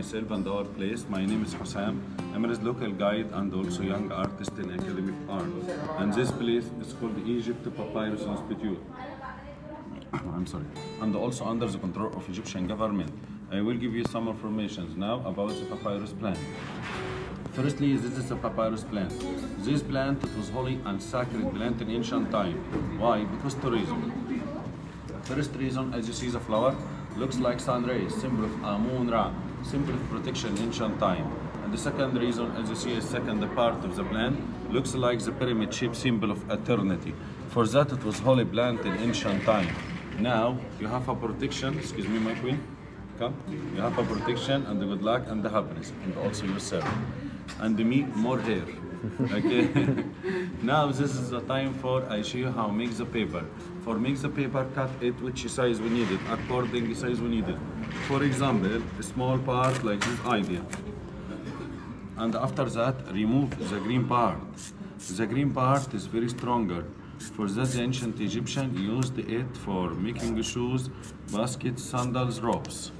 myself and our place. My name is Hussam. I'm a local guide and also young artist in Academy of Art. And this place is called Egypt Papyrus Institute. I'm sorry. And also under the control of Egyptian government. I will give you some information now about the papyrus plant. Firstly, this is a papyrus plant. This plant was holy and sacred plant in ancient time. Why? Because two reasons. First reason, as you see the flower, looks like sun rays, symbol of Amun Ra, symbol of protection in ancient time. And the second reason, as you see a second part of the plant, looks like the pyramid shape symbol of eternity. For that it was holy plant in ancient time. Now you have a protection, excuse me my queen, come. You have a protection and the good luck and the happiness and also yourself. And me, more hair. Okay. Now this is the time for I show you how make the paper. For make the paper, cut it which size we need it, according to size we need it. For example, a small part like this idea. And after that, remove the green part. The green part is very stronger. For that, the ancient Egyptian used it for making shoes, baskets, sandals, ropes.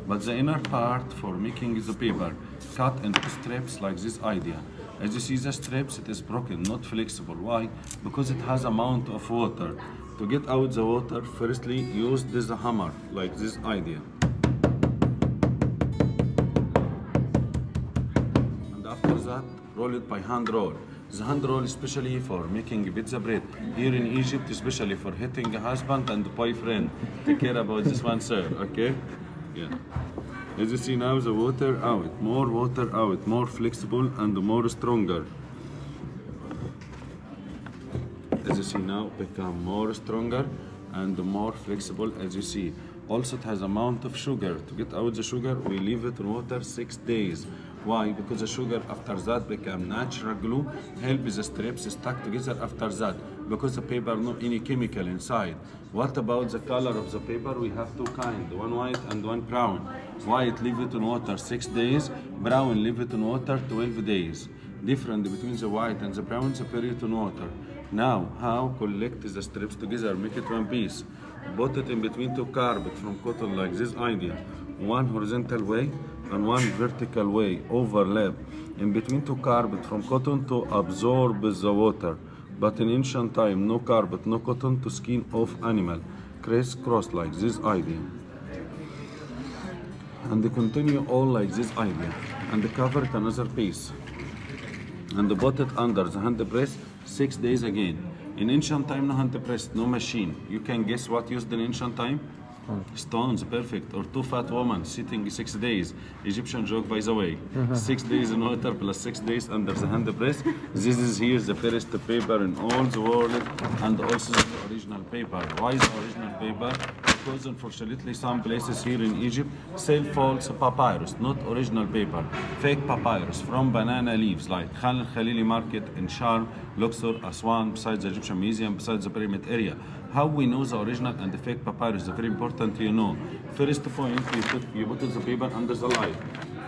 But the inner part for making the paper, cut into strips like this idea. As you see the strips, it is broken, not flexible. Why? Because it has amount of water. To get out the water, firstly use this hammer, like this idea. And after that, roll it by hand roll. The hand roll especially for making pizza bread. Here in Egypt, especially for hitting a husband and boyfriend. Take care about this one, sir, okay? Yeah. As you see now, the water out, more flexible and more stronger. As you see now, become more stronger and more flexible as you see. Also it has amount of sugar. To get out the sugar, we leave it in water 6 days. Why? Because the sugar after that become natural glue, help the strips stuck together after that. Because the paper no any chemical inside. What about the color of the paper? We have two kinds, one white and one brown. White leave it in water 6 days, brown leave it in water 12 days. Different between the white and the brown, separate it in water. Now, how collect the strips together, make it one piece. Put it in between two carpet from cotton like this idea. One horizontal way and one vertical way, overlap. In between two carpet from cotton to absorb the water. But in ancient time, no carpet, no cotton to skin off animal. Criss-cross like this idea. And they continue all like this idea. And they cover it another piece. And they put it under the hand press 6 days again. In ancient time, no hand press, no machine. You can guess what used in ancient time? Stones, perfect. Or two fat women sitting 6 days. Egyptian joke, by the way. 6 days in water plus 6 days under the hand press. This is here the first paper in all the world, and also the original paper. Why the original paper? Because unfortunately some places here in Egypt sell false papyrus, not original paper. Fake papyrus from banana leaves, like Khan al-Khalili market in Sharm, Luxor, Aswan, besides the Egyptian museum, besides the pyramid area. How we know the original and the fake papyrus is very important, you know. First point, you put the paper under the light.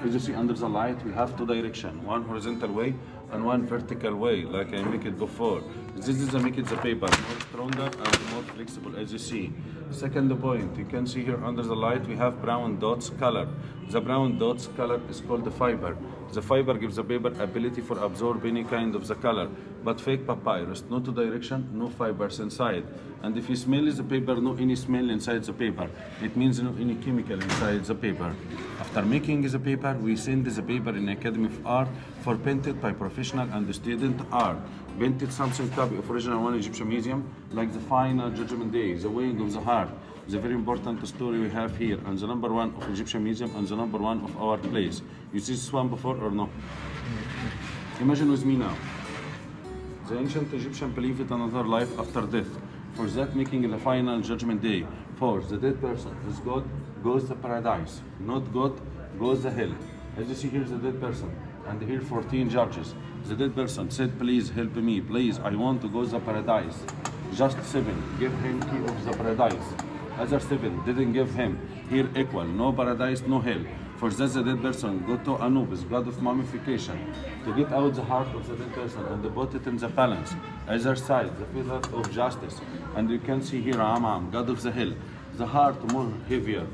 As you see under the light, we have two directions, one horizontal way and one vertical way, like I make it before. This is to make it the paper more stronger and more flexible, as you see. Second point, you can see here under the light, we have brown dots color. The brown dots color is called the fiber. The fiber gives the paper ability for absorb any kind of the color. But fake papyrus, no two direction, no fibers inside. And if you smell the paper, no any smell inside the paper. It means no any chemical inside the paper. After making the paper, we send the paper in Academy of Art for painted by professional and student art. Painted something copy of original one Egyptian museum, like the final judgment day, the weighing of the heart. The very important story we have here, and the number one of Egyptian museum and the number one of our place. You see this one before or no? Imagine with me now. The ancient Egyptian believed in another life after death. For that making the final judgment day. For the dead person is God, goes to paradise. Not God, goes to hell. As you see here the dead person. And here 14 judges. The dead person said, please help me, please, I want to go to paradise. Just 7, give him key of the paradise. Other 7 didn't give him. Here equal, no paradise, no hell. For that the dead person go to Anubis, god of mummification, to get out the heart of the dead person and put it in the balance. Other side, the feather of justice. And you can see here Amam, god of the hell. The heart more heavier.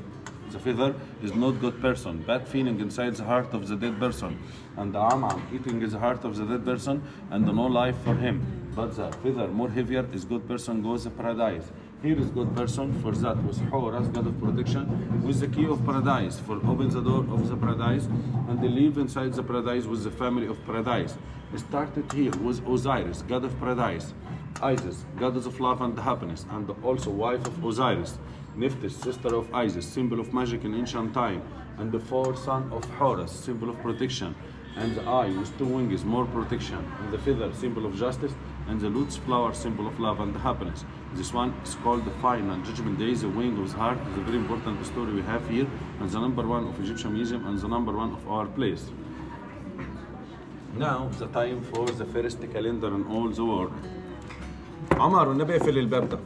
The feather is not good person, bad feeling inside the heart of the dead person. And the Amam eating is the heart of the dead person and no life for him. But the feather more heavier is good person goes to paradise. Here is good person for that was Horus, God of protection, with the key of paradise for open the door of the paradise and they live inside the paradise with the family of paradise. It started here with Osiris, God of paradise, Isis, goddess of love and happiness, and also wife of Osiris, Nephthys, sister of Isis, symbol of magic in ancient time, and the fourth son of Horus, symbol of protection, and the eye with two wings, more protection, and the feather, symbol of justice, and the lotus flower, symbol of love and happiness. This one is called the final judgment day, the wing of his heart. Is a very important story we have here, and the number one of Egyptian museum, and the number one of our place. Now the time for the first calendar in all the world. عمر والنبي اقفل الباب ده.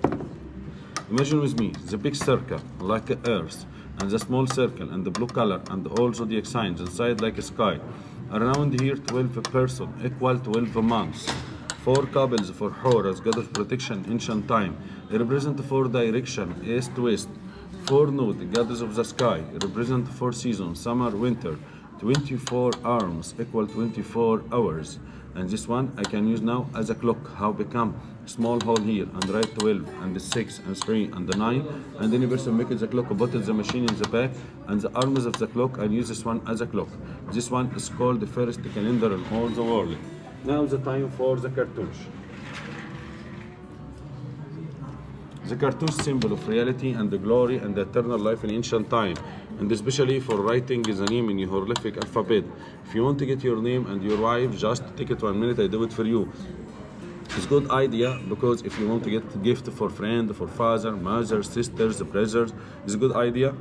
Imagine with me the big circle like a earth and the small circle and the blue color and all zodiac signs inside like a sky. Around here 12 person equal 12 months. 4 couples for Horus, god of protection, ancient time. Represent 4 direction, east to west. 4 nude, goddess of the sky. Represent 4 seasons, summer, winter. 24 arms equal 24 hours. And this one I can use now as a clock. How become small hole here and write 12 and the 6 and 3 and the 9 and then person make it the clock, put the machine in the back and the arms of the clock and use this one as a clock. This one is called the first calendar in all the world. Now the time for the cartouche. The cartouche symbol of reality and the glory and the eternal life in ancient time, and especially for writing the name in hieroglyphic alphabet. If you want to get your name and your wife, just take it 1 minute, I do it for you. It's a good idea because if you want to get a gift for friend, for father, mother, sisters, brothers, it's a good idea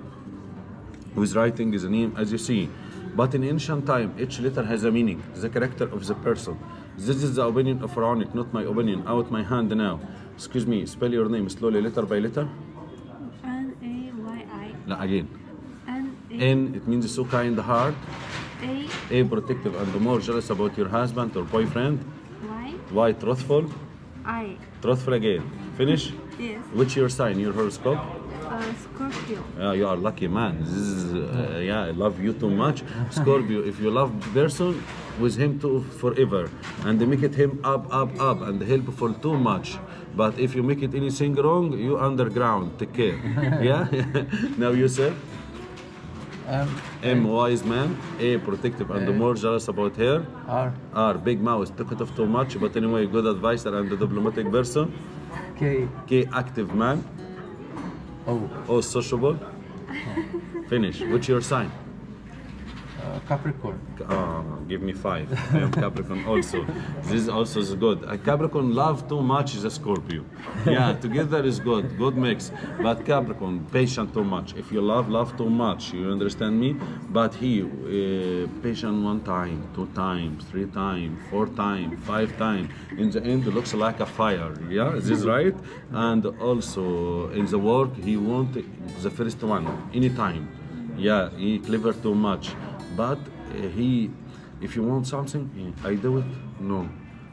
with writing the name as you see. But in ancient time, each letter has a meaning, the character of the person. This is the opinion of Pharaonic, not my opinion. Out my hand now. Excuse me, spell your name slowly, letter by letter. N-A-Y-I. No, again. N-A. N, it means so kind heart. A. A, protective and more jealous about your husband or boyfriend. Y. Y, truthful. I. Truthful again. Finish? Yes. Which your sign, your horoscope? Scorpio. Yeah, you are lucky man. This is, yeah, I love you too much. Scorpio, if you love person, with him too forever. And make it him up, and helpful too much. But if you make it anything wrong, you underground, take care. Yeah? Now you say? M, wise man. A, protective and more jealous about her. R, big mouth, took it off too much. But anyway, good advisor and a diplomatic person. K. K, active man. O, sociable. Finish. What's your sign? Capricorn. Give me 5. I am Capricorn also. This also is good. A Capricorn love too much is a Scorpio. Yeah, together is good. Good mix. But Capricorn, patient too much. If you love too much, you understand me? But he, patient 1 time, 2 times, 3 times, 4 times, 5 times. In the end, it looks like a fire. Yeah, is this right? And also, in the work, he want the first one, anytime. Yeah, he clever too much. But if you want something, I do it, no.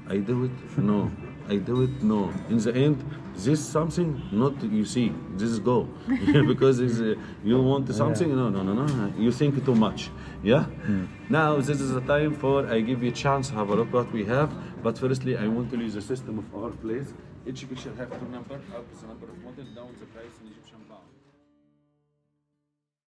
I do it, no. I do it, no. In the end, this something, not you see, this is go. Because you want something, no. You think too much, yeah? Now, this is the time for, I give you a chance, have a look what we have. But firstly, I want to use the system of our place. Each picture have 2 numbers, up is the number of model, down the price in Egyptian pound.